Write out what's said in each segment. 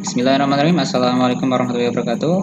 Bismillahirrahmanirrahim. Assalamualaikum warahmatullahi wabarakatuh.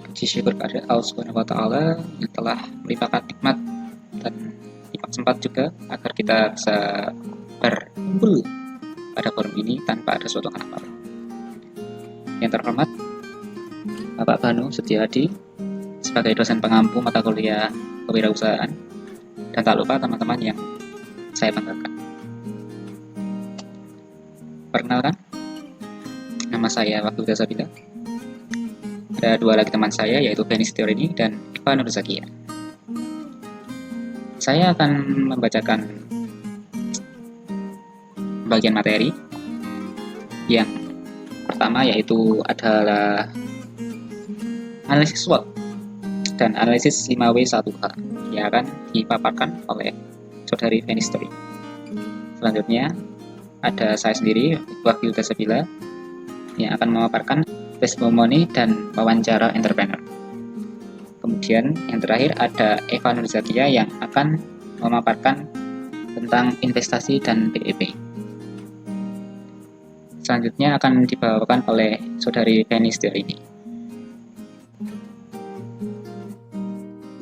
Puji syukur kepada Allah Subhanahu wa taala yang telah melimpahkan nikmat dan nikmat sempat juga agar kita bisa berkumpul pada forum ini tanpa ada suatu hal. Yang terhormat Bapak Banu Setiadi sebagai dosen pengampu mata kuliah kewirausahaan, dan tak lupa teman-teman yang saya banggakan. Perkenalkan, nama saya Wakil Dasabila. Ada dua lagi teman saya, yaitu Benny Setiarini dan Iva Nur Zakia. Saya akan membacakan bagian materi yang pertama, yaitu adalah analisis SWOT dan analisis 5W1H yang akan dipaparkan oleh saudari Benny Setiarini. Selanjutnya ada saya sendiri, Wakil Dasabila, yang akan memaparkan testimoni dan wawancara entrepreneur. Kemudian yang terakhir ada Eva Nur Zakia yang akan memaparkan tentang investasi dan BEP. Selanjutnya akan dibawakan oleh saudari Benny Setiarini.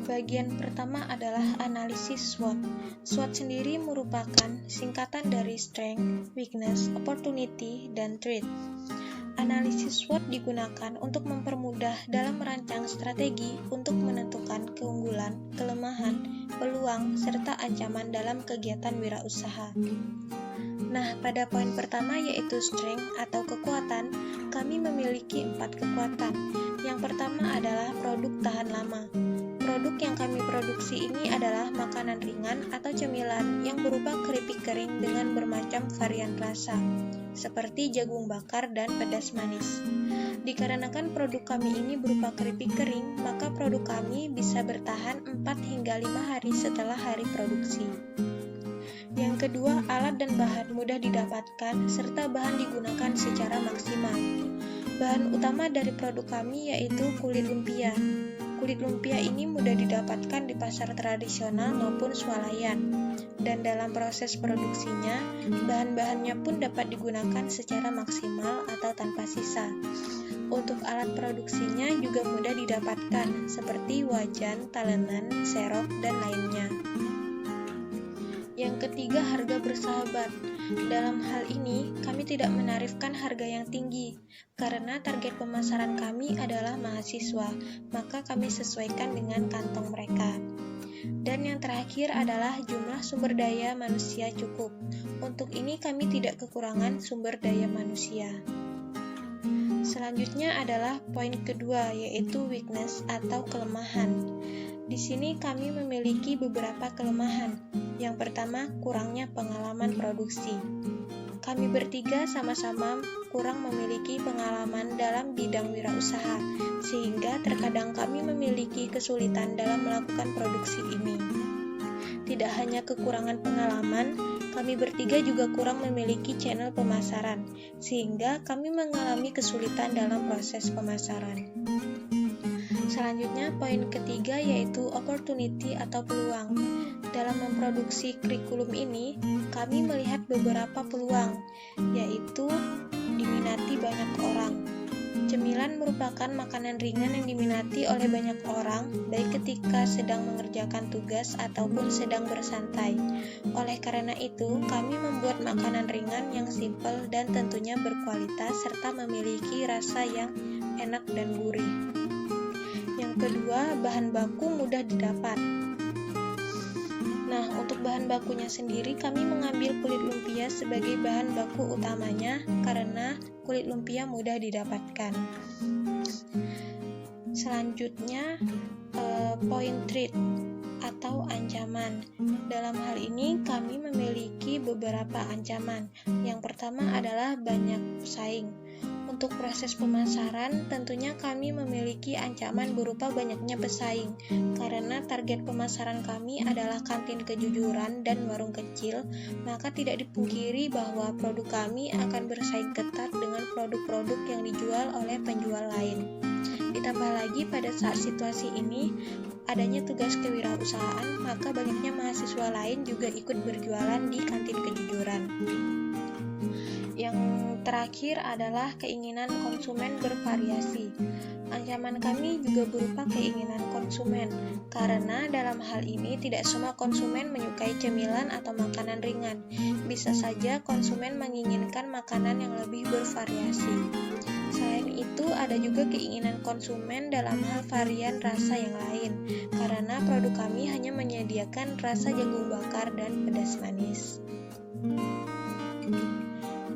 Bagian pertama adalah analisis SWOT. SWOT sendiri merupakan singkatan dari strength, weakness, opportunity, dan threat. Analisis SWOT digunakan untuk mempermudah dalam merancang strategi untuk menentukan keunggulan, kelemahan, peluang, serta ancaman dalam kegiatan wirausaha. Nah, pada poin pertama yaitu strength atau kekuatan, kami memiliki 4 kekuatan. Yang pertama adalah produk tahan lama. Produk yang kami produksi ini adalah makanan ringan atau cemilan yang berupa keripik kering dengan bermacam varian rasa, seperti jagung bakar dan pedas manis. Dikarenakan produk kami ini berupa keripik kering, maka produk kami bisa bertahan 4 hingga 5 hari setelah hari produksi. Yang kedua, alat dan bahan mudah didapatkan, serta bahan digunakan secara maksimal. Bahan utama dari produk kami yaitu kulit lumpia. Kulit lumpia ini mudah didapatkan di pasar tradisional maupun swalayan, dan dalam proses produksinya, bahan-bahannya pun dapat digunakan secara maksimal atau tanpa sisa. Untuk alat produksinya juga mudah didapatkan, seperti wajan, talenan, serok, dan lainnya. Yang ketiga, harga bersahabat. Dalam hal ini, kami tidak menarifkan harga yang tinggi, karena target pemasaran kami adalah mahasiswa, maka kami sesuaikan dengan kantong mereka. Dan yang terakhir adalah jumlah sumber daya manusia cukup. Untuk ini kami tidak kekurangan sumber daya manusia. Selanjutnya adalah poin kedua, yaitu weakness atau kelemahan. Di sini kami memiliki beberapa kelemahan. Yang pertama, kurangnya pengalaman produksi. Kami bertiga sama-sama kurang memiliki pengalaman dalam bidang wirausaha, sehingga terkadang kami memiliki kesulitan dalam melakukan produksi ini. Tidak hanya kekurangan pengalaman, kami bertiga juga kurang memiliki channel pemasaran, sehingga kami mengalami kesulitan dalam proses pemasaran. Selanjutnya, poin ketiga yaitu opportunity atau peluang. Dalam memproduksi kurikulum ini, kami melihat beberapa peluang, yaitu diminati banyak orang. Cemilan merupakan makanan ringan yang diminati oleh banyak orang, baik ketika sedang mengerjakan tugas ataupun sedang bersantai. Oleh karena itu, kami membuat makanan ringan yang simpel dan tentunya berkualitas serta memiliki rasa yang enak dan gurih. Yang kedua, bahan baku mudah didapat. Nah, untuk bahan bakunya sendiri, kami mengambil kulit lumpia sebagai bahan baku utamanya karena kulit lumpia mudah didapatkan. Selanjutnya, poin threat atau ancaman. Dalam hal ini, kami memiliki beberapa ancaman. Yang pertama adalah banyak pesaing. Untuk proses pemasaran, tentunya kami memiliki ancaman berupa banyaknya pesaing, karena target pemasaran kami adalah kantin kejujuran dan warung kecil, maka tidak dipungkiri bahwa produk kami akan bersaing ketat dengan produk-produk yang dijual oleh penjual lain. Ditambah lagi pada saat situasi ini, adanya tugas kewirausahaan, maka banyaknya mahasiswa lain juga ikut berjualan di kantin kejujuran. Yang terakhir adalah keinginan konsumen bervariasi. Ancaman kami juga berupa keinginan konsumen, karena dalam hal ini tidak semua konsumen menyukai cemilan atau makanan ringan. Bisa saja konsumen menginginkan makanan yang lebih bervariasi. Selain itu, ada juga keinginan konsumen dalam hal varian rasa yang lain, karena produk kami hanya menyediakan rasa jagung bakar dan pedas manis.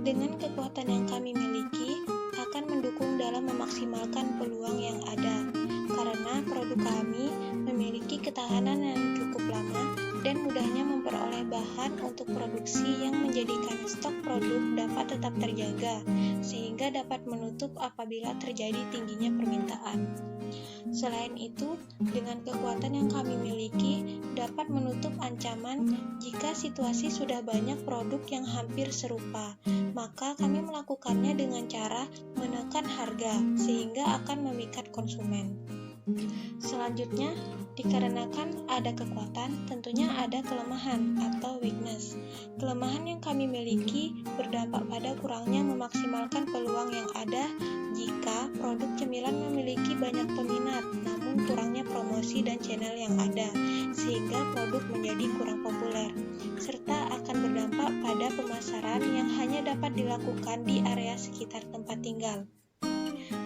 Dengan kekuatan yang kami miliki, akan mendukung dalam memaksimalkan peluang yang ada, karena produk kami memiliki ketahanan yang cukup lama dan mudahnya memperoleh bahan untuk produksi yang menjadikan stok produk dapat tetap terjaga, sehingga dapat menutup apabila terjadi tingginya permintaan. Selain itu, dengan kekuatan yang kami miliki dapat menutup ancaman jika situasi sudah banyak produk yang hampir serupa, maka kami melakukannya dengan cara menekan harga sehingga akan memikat konsumen. Selanjutnya, dikarenakan ada kekuatan, tentunya ada kelemahan atau weakness. Kelemahan yang kami miliki berdampak pada kurangnya memaksimalkan peluang yang ada jika produk cemilan memiliki banyak peminat, namun kurangnya promosi dan channel yang ada, sehingga produk menjadi kurang populer, serta akan berdampak pada pemasaran yang hanya dapat dilakukan di area sekitar tempat tinggal.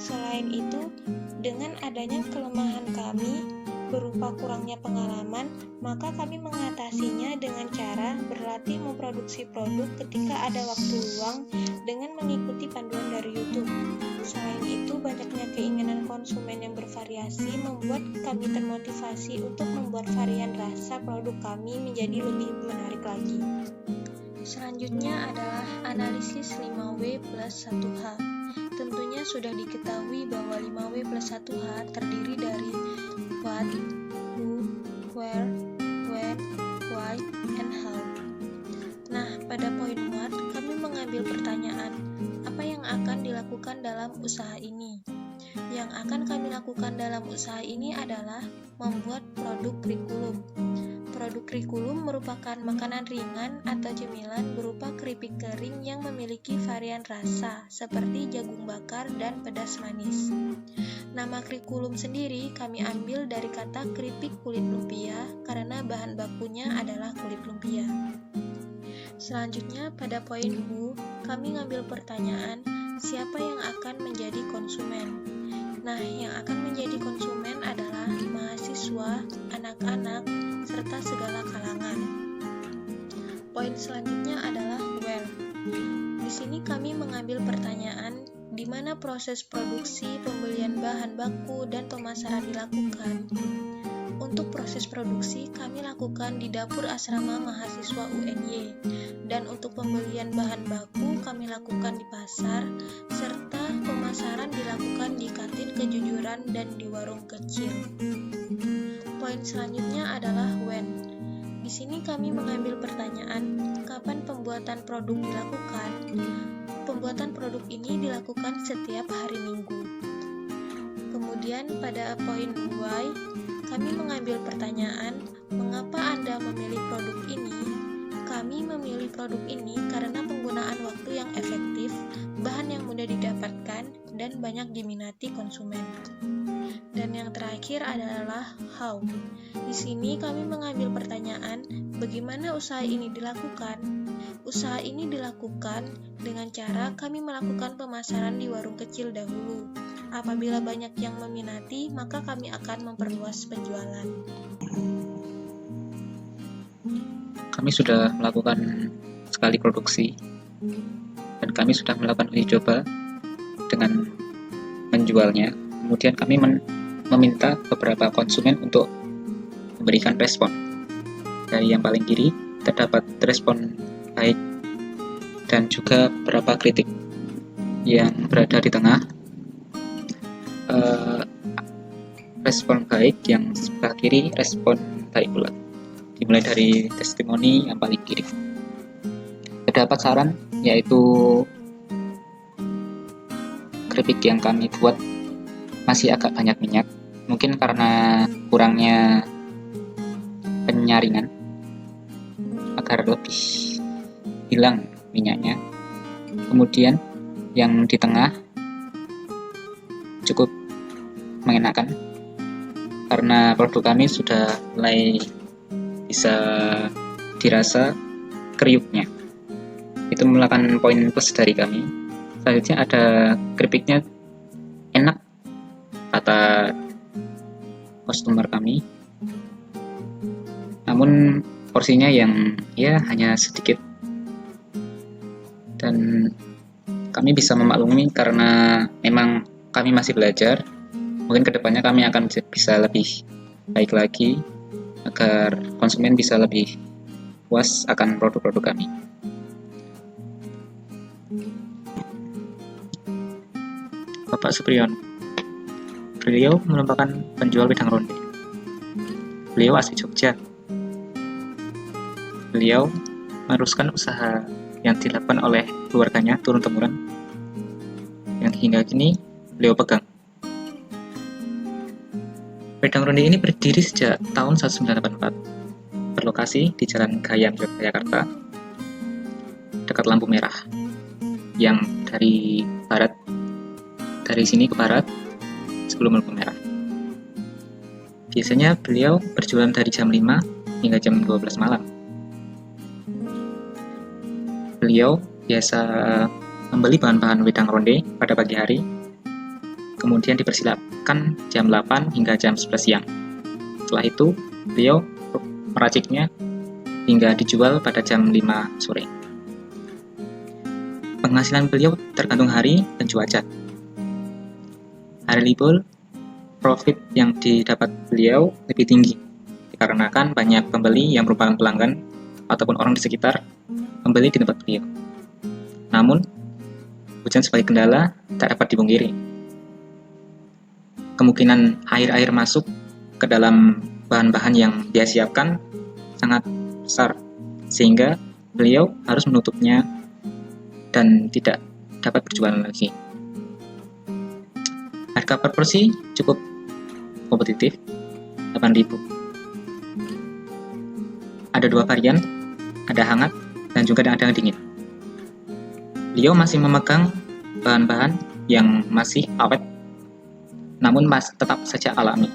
Selain itu, dengan adanya kelemahan kami berupa kurangnya pengalaman, maka kami mengatasinya dengan cara berlatih memproduksi produk ketika ada waktu luang dengan mengikuti panduan dari YouTube. Selain itu, banyaknya keinginan konsumen yang bervariasi membuat kami termotivasi untuk membuat varian rasa produk kami menjadi lebih menarik lagi. Selanjutnya adalah analisis 5W plus 1H. Tentunya sudah diketahui bahwa 5W plus 1H terdiri dari what, who, where, when, why, and how. Nah, pada poin what, kami mengambil pertanyaan, apa yang akan dilakukan dalam usaha ini? Yang akan kami lakukan dalam usaha ini adalah membuat produk kurikulum. Produk kurikulum merupakan makanan ringan atau cemilan berupa keripik kering yang memiliki varian rasa seperti jagung bakar dan pedas manis. Nama kurikulum sendiri kami ambil dari kata keripik kulit lumpia karena bahan bakunya adalah kulit lumpia. Selanjutnya pada poin who, kami ngambil pertanyaan, siapa yang akan menjadi konsumen? Nah, yang akan menjadi konsumen adalah mahasiswa, anak-anak, serta segala kalangan. Poin selanjutnya adalah where. Di sini kami mengambil pertanyaan di mana proses produksi, pembelian bahan baku, dan pemasaran dilakukan. Untuk proses produksi kami lakukan di dapur asrama mahasiswa UNY, dan untuk pembelian bahan baku kami lakukan di pasar, serta pemasaran dilakukan di kantin kejujuran dan di warung kecil. Poin selanjutnya adalah when. Di sini kami mengambil pertanyaan, kapan pembuatan produk dilakukan? Pembuatan produk ini dilakukan setiap hari Minggu. Kemudian pada poin why, kami mengambil pertanyaan, mengapa Anda memilih produk ini? Kami memilih produk ini karena penggunaan waktu yang efektif, bahan yang mudah didapatkan, dan banyak diminati konsumen. Dan yang terakhir adalah how. Di sini kami mengambil pertanyaan, bagaimana usaha ini dilakukan? Usaha ini dilakukan dengan cara kami melakukan pemasaran di warung kecil dahulu. Apabila banyak yang meminati, maka kami akan memperluas penjualan. Kami sudah melakukan sekali produksi dan kami sudah melakukan uji coba dengan menjualnya. Kemudian kami meminta beberapa konsumen untuk memberikan respon. Dari yang paling kiri terdapat respon baik dan juga beberapa kritik. Yang berada di tengah respon baik, yang sebelah kiri respon baik pula. Dimulai dari testimoni yang paling kiri. Terdapat saran, yaitu keripik yang kami buat masih agak banyak minyak, mungkin karena kurangnya penyaringan agar lebih hilang minyaknya. Kemudian yang di tengah cukup mengenakan karena produk kami sudah mulai bisa dirasa kriuknya. Itu merupakan poin plus dari kami. Selanjutnya ada keripiknya enak kata customer kami, namun porsinya yang ya hanya sedikit, dan kami bisa memaklumi karena memang kami masih belajar. Mungkin kedepannya kami akan bisa lebih baik lagi agar konsumen bisa lebih puas akan produk-produk kami. Bapak Supriyon, beliau merupakan penjual wedang ronde. Beliau asli Jogja. Beliau meneruskan usaha yang dilakukan oleh keluarganya turun-temurun, yang hingga kini beliau pegang. Wedang ronde ini berdiri sejak tahun 1984, berlokasi di Jalan Gayam, Yogyakarta, dekat lampu merah, yang dari sini ke barat sebelum lampu merah. Biasanya beliau berjualan dari jam 5 hingga jam 12 malam. Beliau biasa membeli bahan-bahan wedang ronde pada pagi hari, kemudian dipersilakan jam 8 hingga jam 11 siang. Setelah itu, beliau meraciknya hingga dijual pada jam 5 sore. Penghasilan beliau tergantung hari dan cuaca. Hari libur, profit yang didapat beliau lebih tinggi, dikarenakan banyak pembeli yang merupakan pelanggan ataupun orang di sekitar membeli di tempat beliau. Namun, hujan sebagai kendala tak dapat dipungkiri. Kemungkinan air masuk ke dalam bahan-bahan yang dia siapkan sangat besar, sehingga beliau harus menutupnya dan tidak dapat berjualan lagi. Harga per porsi cukup kompetitif, 8.000. Ada 2 varian, ada hangat dan juga ada dingin. Beliau masih memegang bahan-bahan yang masih awet, namun tetap saja alami,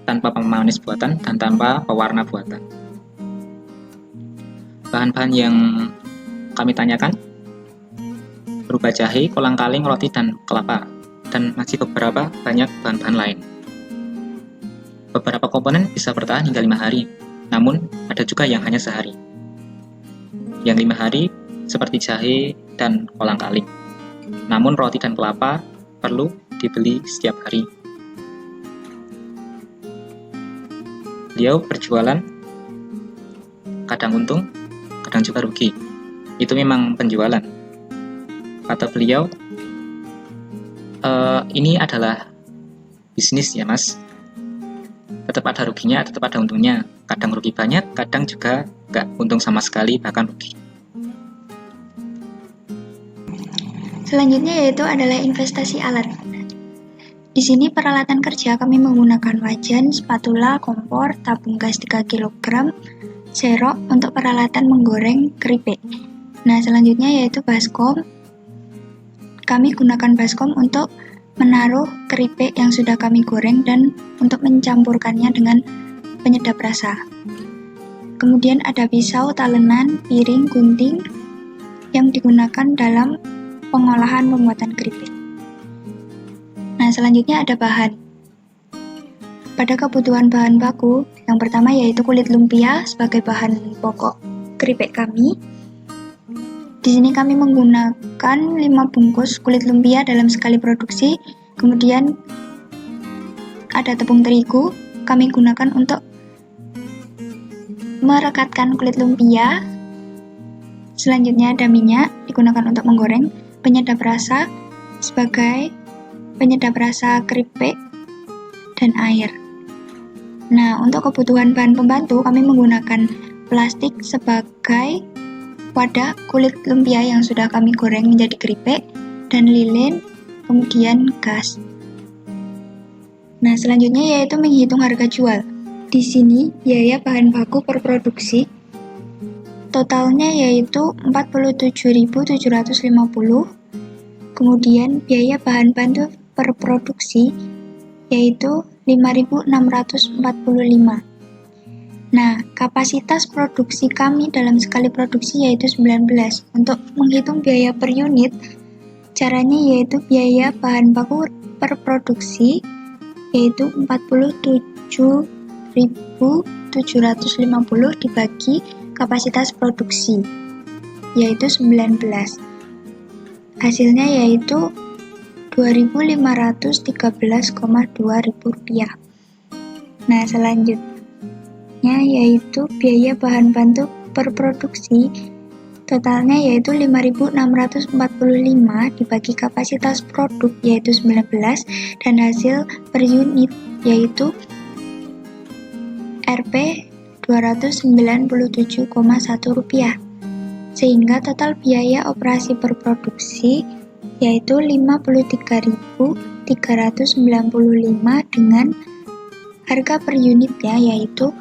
tanpa pemanis buatan dan tanpa pewarna buatan. Bahan-bahan yang kami tanyakan berupa jahe, kolang-kaling, roti, dan kelapa, dan masih beberapa banyak bahan-bahan lain. Beberapa komponen bisa bertahan hingga 5 hari, namun ada juga yang hanya sehari. Yang 5 hari seperti jahe dan kolang-kaling, namun roti dan kelapa perlu dibeli setiap hari. Beliau berjualan kadang untung, kadang juga rugi. Itu memang penjualan. Kata beliau, ini adalah bisnis ya mas, tetap ada ruginya, tetap ada untungnya. Kadang rugi banyak, kadang juga nggak untung sama sekali, bahkan rugi. Selanjutnya yaitu adalah investasi alat. Di sini peralatan kerja kami menggunakan wajan, spatula, kompor, tabung gas 3 kg, serok untuk peralatan menggoreng keripik. Nah, selanjutnya yaitu baskom. Kami gunakan baskom untuk menaruh keripik yang sudah kami goreng dan untuk mencampurkannya dengan penyedap rasa. Kemudian ada pisau, talenan, piring, gunting yang digunakan dalam pengolahan pembuatan keripik. Nah, selanjutnya ada bahan. Pada kebutuhan bahan baku, yang pertama yaitu kulit lumpia sebagai bahan pokok keripik kami. Di sini kami menggunakan 5 bungkus kulit lumpia dalam sekali produksi. Kemudian ada tepung terigu, kami gunakan untuk merekatkan kulit lumpia. Selanjutnya ada minyak, digunakan untuk menggoreng. Penyedap rasa sebagai penyedap rasa keripik, dan air. Nah, untuk kebutuhan bahan pembantu, kami menggunakan plastik sebagai wadah kulit lumpia yang sudah kami goreng menjadi keripik, dan lilin, kemudian gas. Nah, selanjutnya yaitu menghitung harga jual. Di sini, biaya bahan baku per produksi totalnya yaitu 47.750. Kemudian biaya bahan baku per produksi yaitu 5.645. Nah, kapasitas produksi kami dalam sekali produksi yaitu 19. Untuk menghitung biaya per unit, caranya yaitu biaya bahan baku per produksi yaitu 47.750 dibagi kapasitas produksi yaitu 19. Hasilnya yaitu 2.513,2 ribu rupiah. Nah, selanjutnya yaitu biaya bahan baku per produksi, totalnya yaitu 5.645 dibagi kapasitas produk yaitu 19 dan hasil per unit yaitu Rp 297,1 rupiah. Sehingga total biaya operasi per produksi yaitu 53.395 dengan harga per unitnya yaitu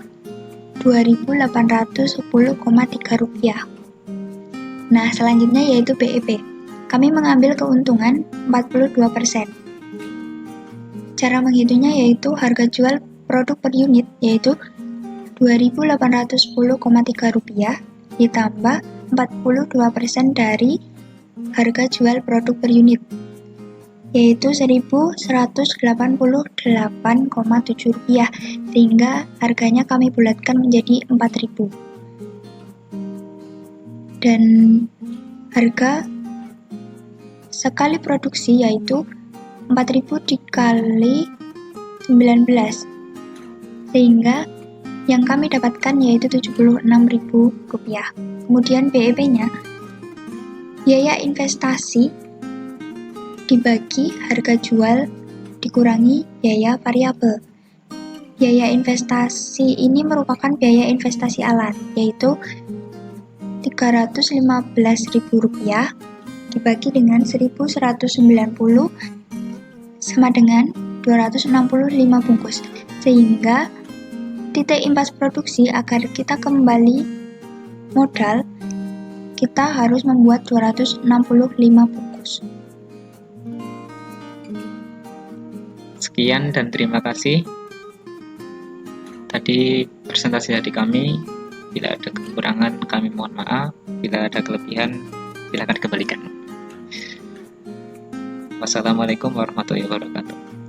Rp2.810,3 rupiah. Nah, selanjutnya yaitu BEP. Kami mengambil keuntungan 42%. Cara menghitungnya yaitu harga jual produk per unit yaitu Rp2.810,3 ditambah 42% dari harga jual produk per unit yaitu Rp1.188,7 sehingga harganya kami bulatkan menjadi Rp4.000. Dan harga sekali produksi yaitu 4.000 dikali 19 sehingga yang kami dapatkan yaitu Rp76.000. Kemudian BEP-nya biaya investasi dibagi harga jual dikurangi biaya variabel. Biaya investasi ini merupakan biaya investasi alat yaitu Rp315.000 dibagi dengan 1.190 sama dengan 265 bungkus sehingga titik impas produksi agar kita kembali modal kita harus membuat 265 bungkus. Sekian dan terima kasih. Tadi presentasi dari kami. Bila ada kekurangan kami mohon maaf. Bila ada kelebihan silakan dikembalikan. Wassalamualaikum warahmatullahi wabarakatuh.